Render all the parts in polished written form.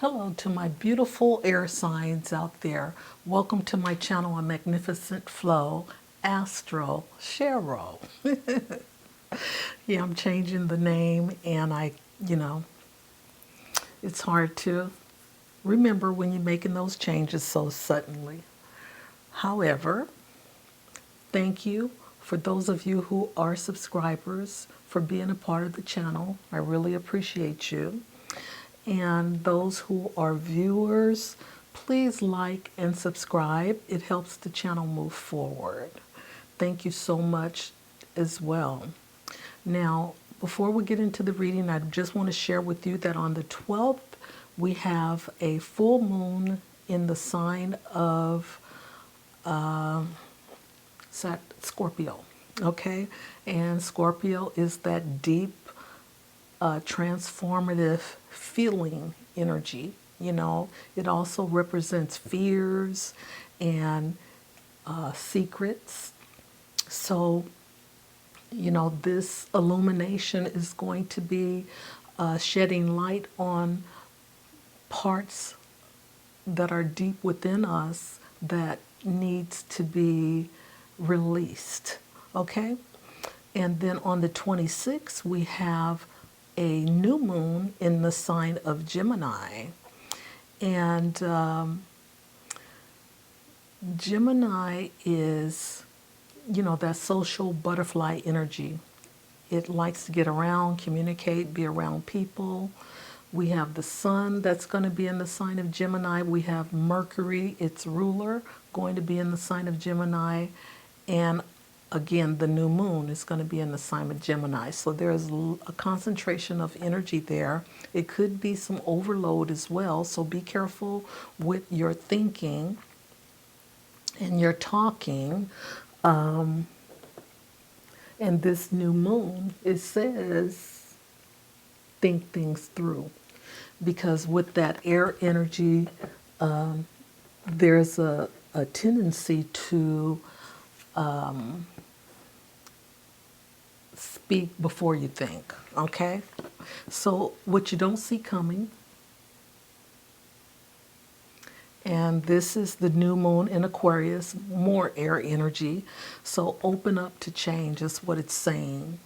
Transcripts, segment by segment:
Hello to my beautiful air signs out there. Welcome to my channel on Magnificent Flow, Astro Cheryl. Yeah, I'm changing the name and it's hard to remember when you're making those changes so suddenly. However, thank you for those of you who are subscribers for being a part of the channel. I really appreciate you. And those who are viewers, please like and subscribe. It helps the channel move forward. Thank you so much as well. Now, before we get into the reading, I just want to share with you that on the 12th, we have a full moon in the sign of Scorpio. Okay? And Scorpio is that deep, transformative feeling energy. It also represents fears and secrets. So, this illumination is going to be shedding light on parts that are deep within us that needs to be released. Okay? And then on the 26th, we have a new moon in the sign of Gemini. And Gemini is, that social butterfly energy. It likes to get around, communicate, be around people. We have the sun that's going to be in the sign of Gemini. We have Mercury, its ruler, going to be in the sign of Gemini. And again, the new moon is going to be in the sign of Gemini. So there's a concentration of energy there. It could be some overload as well. So be careful with your thinking and your talking. And this new moon, it says, think things through. Because with that air energy, there's a tendency to speak before you think, okay? So what you don't see coming, and this is the new moon in Aquarius, more air energy. So open up to change is what it's saying.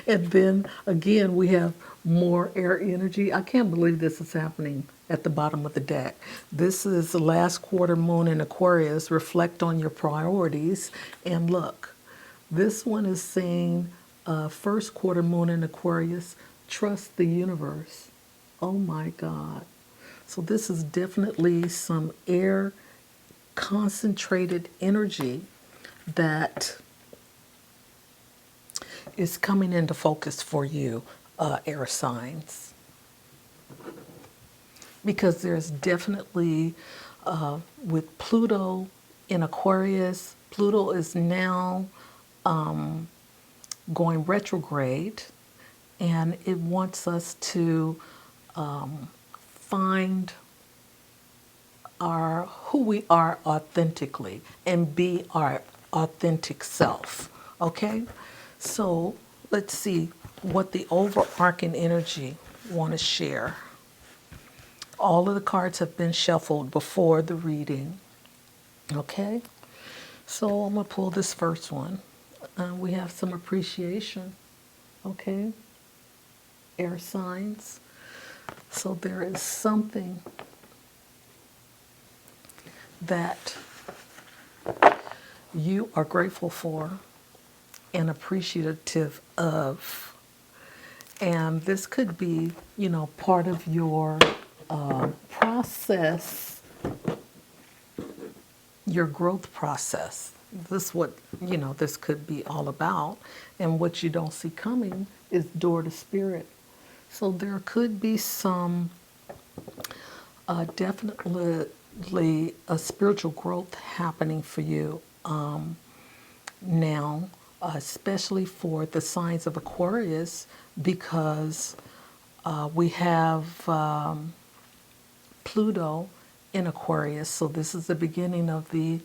And then again, we have more air energy. I can't believe this is happening at the bottom of the deck. This is the last quarter moon in Aquarius. Reflect on your priorities. And look, this one is saying first quarter moon in Aquarius, trust the universe. Oh my God. So this is definitely some air concentrated energy that is coming into focus for you, air signs. Because there's definitely, with Pluto in Aquarius, Pluto is now going retrograde, and it wants us to find who we are authentically and be our authentic self. Okay? So let's see what the overarching energy want to share. All of the cards have been shuffled before the reading. Okay? So I'm going to pull this first one. We have some appreciation. Okay? Air signs. So there is something that you are grateful for and appreciative of. And this could be, part of your process, your growth process. This is what, this could be all about. And what you don't see coming is door to spirit. So there could be some definitely a spiritual growth happening for you now, especially for the signs of Aquarius, because we have Pluto in Aquarius. So this is the beginning of the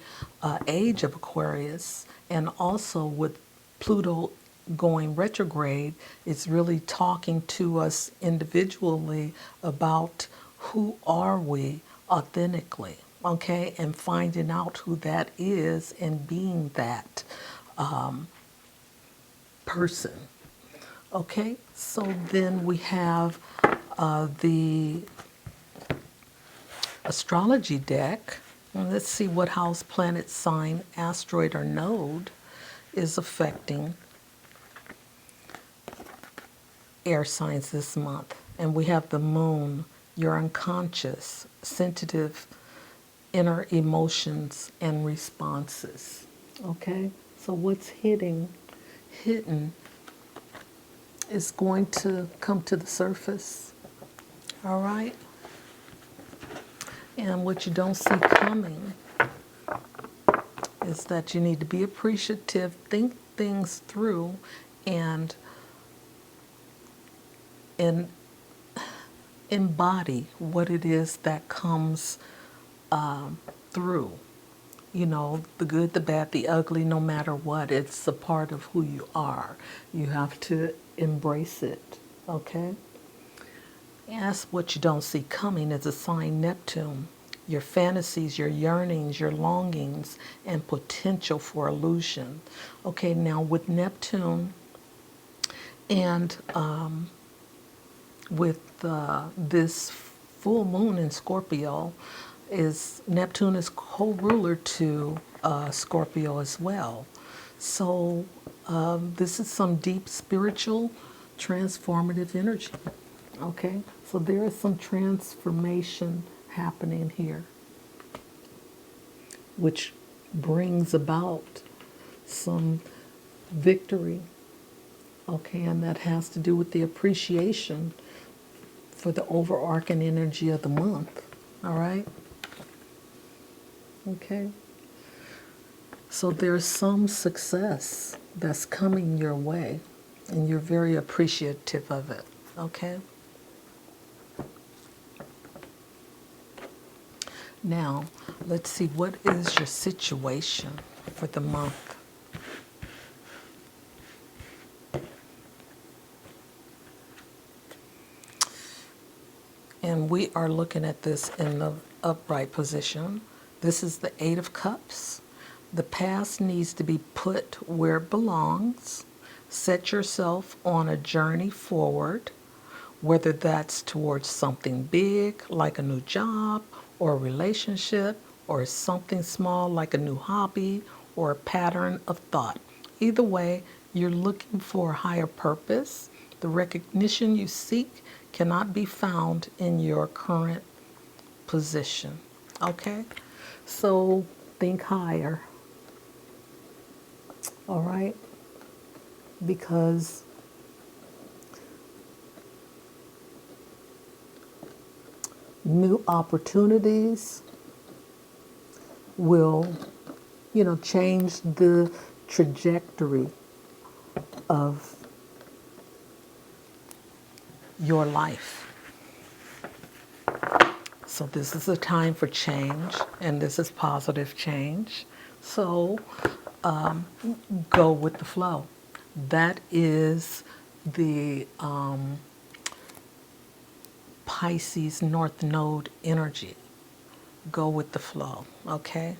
age of Aquarius. And also with Pluto going retrograde, it's really talking to us individually about who are we authentically, okay, and finding out who that is and being that person. Okay, so then we have the astrology deck. And let's see what house, planet, sign, asteroid, or node is affecting air signs this month. And we have the moon, your unconscious, sensitive inner emotions and responses. Okay, so what's hidden is going to come to the surface. All right, and what you don't see coming is that you need to be appreciative, think things through, and and embody what it is that comes through. You know, the good, the bad, the ugly, no matter what, it's a part of who you are. You have to embrace it, okay? Yes, what you don't see coming is a sign Neptune. Your fantasies, your yearnings, your longings, and potential for illusion. Okay, now with Neptune and with this full moon in Scorpio, is Neptune is co-ruler to Scorpio as well. So this is some deep spiritual transformative energy. Okay, so there is some transformation happening here, which brings about some victory. Okay, and that has to do with the appreciation for the overarching energy of the month. All right. Okay. So there's some success that's coming your way, and you're very appreciative of it. Okay. Now, let's see, what is your situation for the month? And we are looking at this in the upright position. This is the Eight of Cups. The past needs to be put where it belongs. Set yourself on a journey forward, whether that's towards something big like a new job or a relationship, or something small like a new hobby or a pattern of thought. Either way, you're looking for a higher purpose. The recognition you seek cannot be found in your current position. Okay? So think higher. All right? Because new opportunities will, change the trajectory of your life. So this is a time for change, and this is positive change. So go with the flow. That is the Pisces North Node energy. Go with the flow, okay?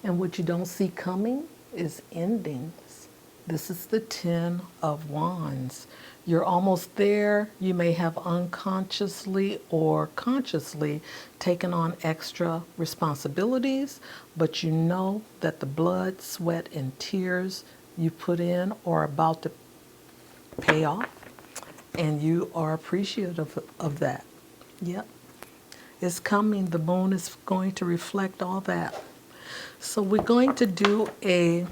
And what you don't see coming is endings. This is the Ten of Wands. You're almost there. You may have unconsciously or consciously taken on extra responsibilities, but you know that the blood, sweat, and tears you put in are about to pay off, and you are appreciative of that. Yep. It's coming. The moon is going to reflect all that. So we're going to do a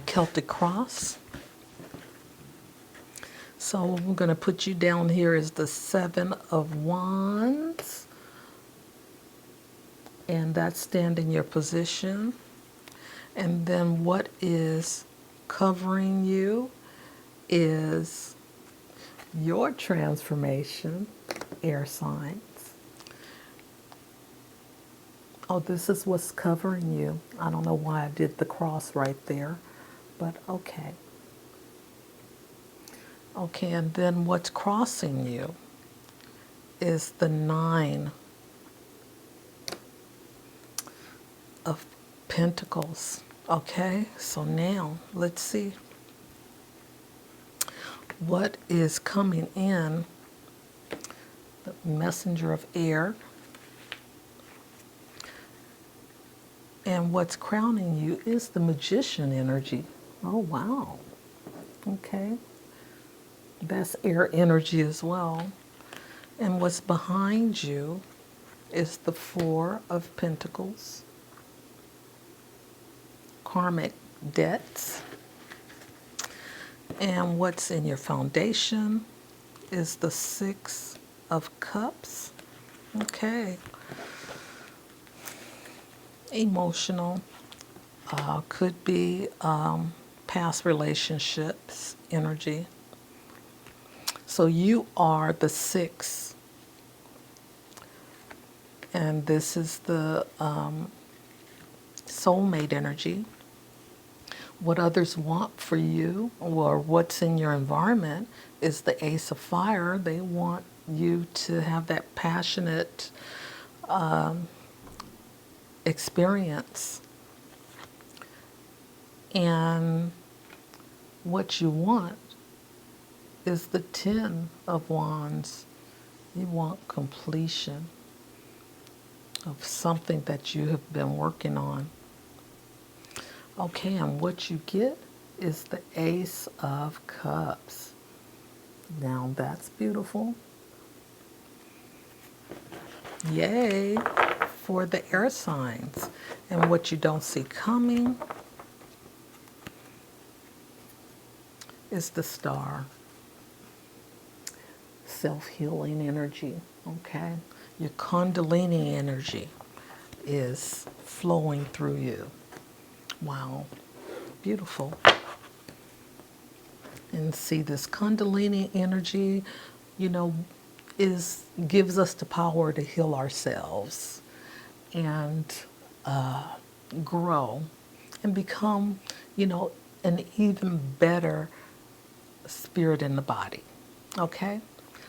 Celtic cross. So we're going to put you down here as the Seven of Wands. And that's stand in your position. And then what is covering you is your transformation, air signs. Oh, this is what's covering you. I don't know why I did the cross right there, but okay. Okay, and then what's crossing you is the Nine of Pentacles. Okay, so now let's see what is coming in. The Messenger of Air. And what's crowning you is the Magician energy. Oh, wow. Okay. That's air energy as well. And what's behind you is the Four of Pentacles, karmic debts. And what's in your foundation is the Six of Cups. Okay. Emotional. Could be past relationships energy. So you are the Six. And this is the soulmate energy. What others want for you or what's in your environment is the Ace of Fire. They want you to have that passionate experience. And what you want is the Ten of Wands. You want completion of something that you have been working on. Okay, and what you get is the Ace of Cups. Now that's beautiful. Yay for the air signs. And what you don't see coming is the Star. Self-healing energy, okay? Your Kundalini energy is flowing through you. Wow, beautiful. And see, this Kundalini energy, gives us the power to heal ourselves and grow and become, an even better spirit in the body. Okay?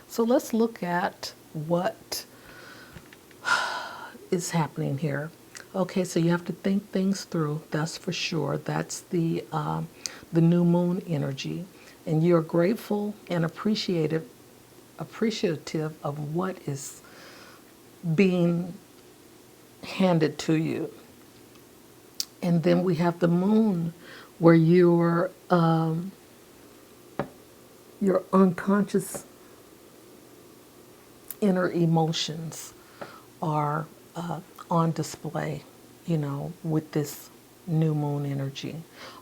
So let's look at what is happening here. Okay, so you have to think things through. That's for sure. That's the new moon energy, and you're grateful and appreciative of what is being handed to you. And then we have the moon, where your unconscious inner emotions are on display, with this new moon energy.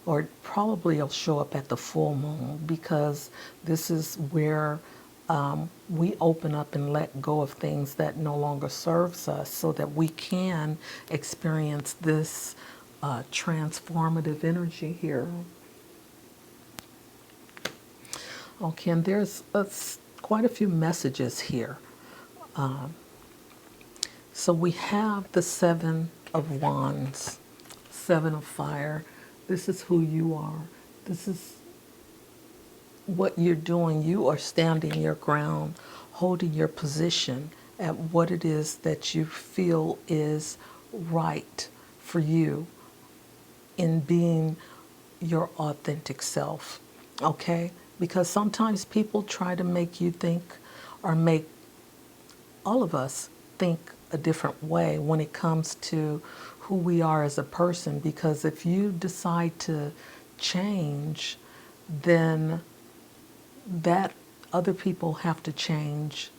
Or probably it'll show up at the full moon, because this is where we open up and let go of things that no longer serves us, so that we can experience this transformative energy here. Okay, and there's quite a few messages here. So we have the Seven of Wands, Seven of Fire. This is who you are. This is what you're doing. You are standing your ground, holding your position at what it is that you feel is right for you in being your authentic self. Okay? Because sometimes people try to make you think, or make all of us think a different way when it comes to who we are as a person. Because if you decide to change, then that other people have to change,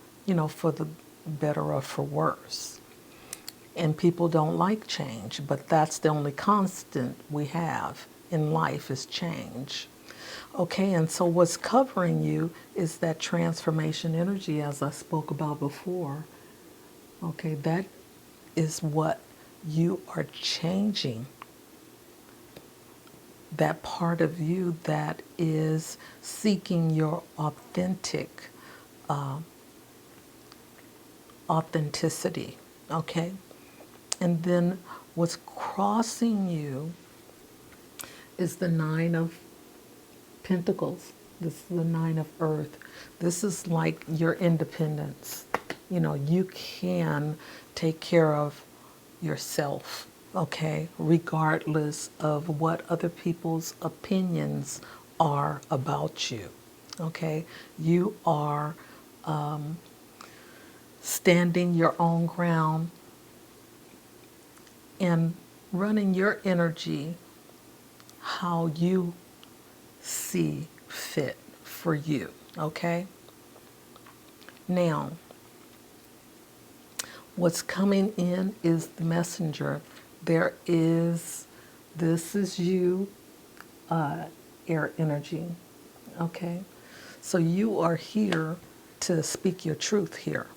for the better or for worse. And people don't like change, but that's the only constant we have in life, is change. Okay, and so what's covering you is that transformation energy, as I spoke about before. Okay, that is what you are changing. That part of you that is seeking your authenticity. Okay, and then what's crossing you is the Nine of Pentacles. This is the Nine of Earth. This is like your independence. You know, you can take care of yourself, okay, regardless of what other people's opinions are about you, okay? You are standing your own ground and running your energy how you see fit for you, okay? Now, what's coming in is the messenger. This is you, air energy, okay? So you are here to speak your truth here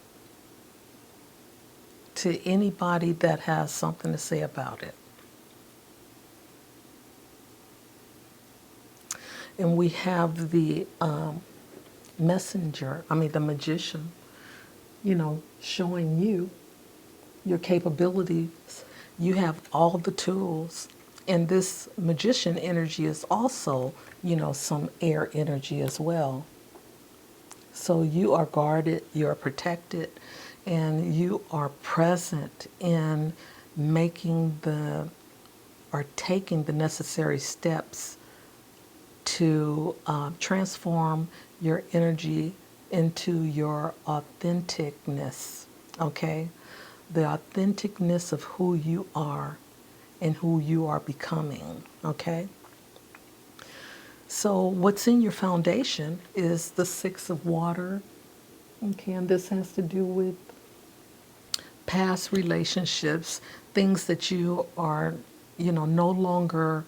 to anybody that has something to say about it. And we have the the magician, you know, showing you your capabilities. You have all the tools. And this magician energy is also, you know, some air energy as well. So you are guarded, you are protected, and you are present in making or taking the necessary steps to transform your energy into your authenticness, okay? The authenticness of who you are and who you are becoming, okay? So what's in your foundation is the Six of Water, okay? And this has to do with past relationships, things that you are, you know, no longer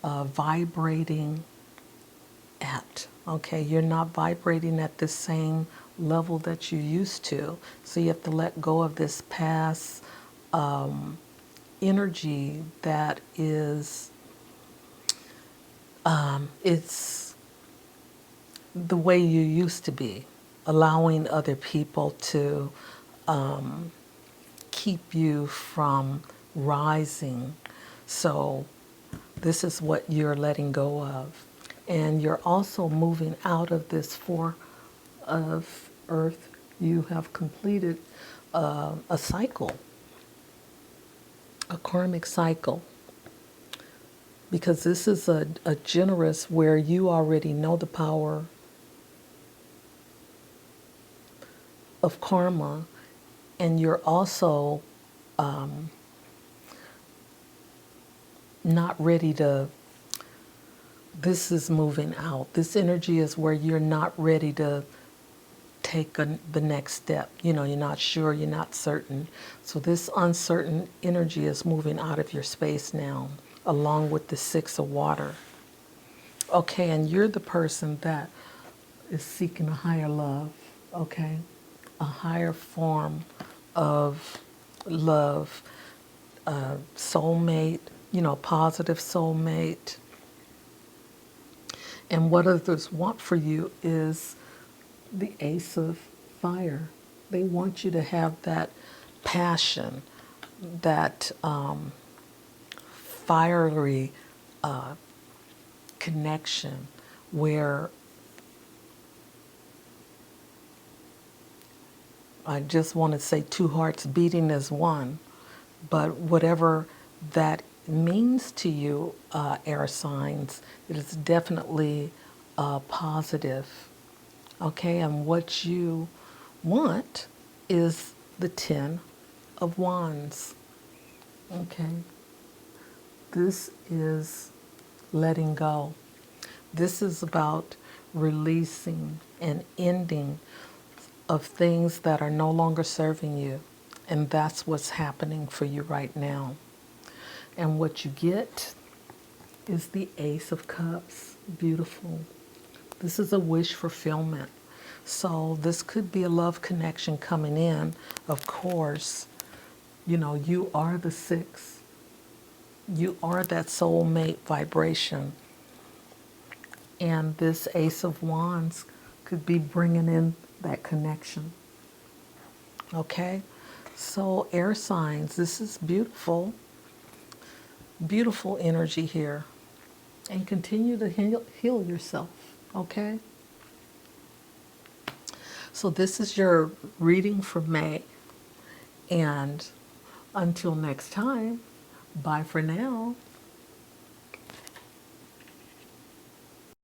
vibrating at, okay? You're not vibrating at the same level that you used to. So you have to let go of this past energy that is, it's the way you used to be, allowing other people to keep you from rising. So this is what you're letting go of. And you're also moving out of this Four of Earth. You have completed a cycle, a karmic cycle, because this is a generous where you already know the power of karma, and you're also not ready to, this is moving out. This energy is where you're not ready to take the next step. You know, you're not sure, you're not certain. So this uncertain energy is moving out of your space now, along with the Six of Water. Okay, and you're the person that is seeking a higher love, okay? A higher form of love, soulmate, you know, positive soulmate. And what others want for you is the Ace of Fire. They want you to have that passion, that fiery connection where I just want to say two hearts beating as one, but whatever that means to you, air signs, it is definitely positive. Okay, and what you want is the Ten of Wands. Okay, this is letting go. This is about releasing and ending of things that are no longer serving you. And that's what's happening for you right now. And what you get is the Ace of Cups. Beautiful. This is a wish fulfillment. So this could be a love connection coming in. Of course, you know, you are the six. You are that soulmate vibration. And this Ace of Wands could be bringing in that connection. Okay? So air signs, this is beautiful. Beautiful energy here. and continue to heal yourself, okay? So this is your reading for May. And until next time, bye for now.